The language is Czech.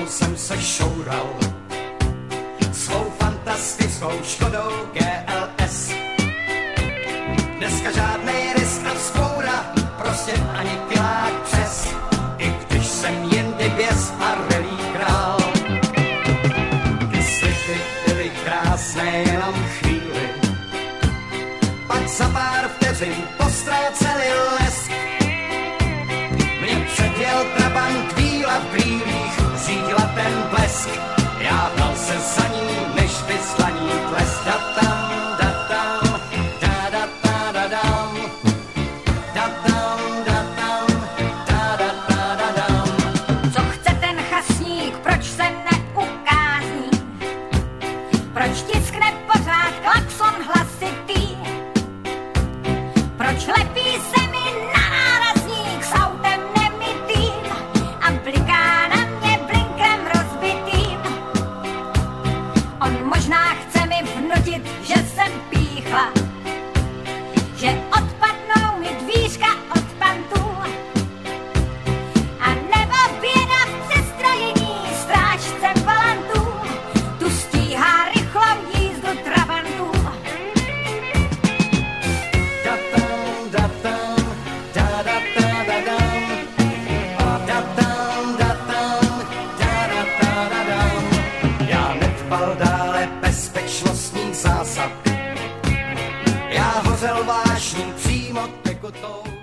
jsem se šoural svou fantastickou Škodou GLS. Dneska žádnej risk a vzpoura, prostě ani kilák přes, i když jsem jindy běs a relí král. Ty slipy byly krásné jenom chvíli, pak za pár vteřin postráceli lesk. Mě předjel trabant víla v brýlích, řídila ten blesk, já hnal se za ní, než vyslaní tlesk. Da-tam, da-tam, da-da-da-da-dam, da-tam, da-tam, da-da-da-da-dam. Co chce ten chasník, proč se neukázní? Proč tiskne pořád klakson hlasitý? Proč lepí se mi na nárazník s autem nemytým a bliká na mě blinkrem rozbitým? On možná chce mi vnutit, že jsem píchla, že odpadnou mi dvířka od pantů, a nebo běda v přestrojení strážce palantů, tu stíhá rychlou jízdu trabantů. Da-tam, da-tam, da-da-da-da-dam, da-tam, da-tam, da-da-da-da-dam. Já nedbal dále bezpečnostních zásad, já hořel vášní přímo tekutou.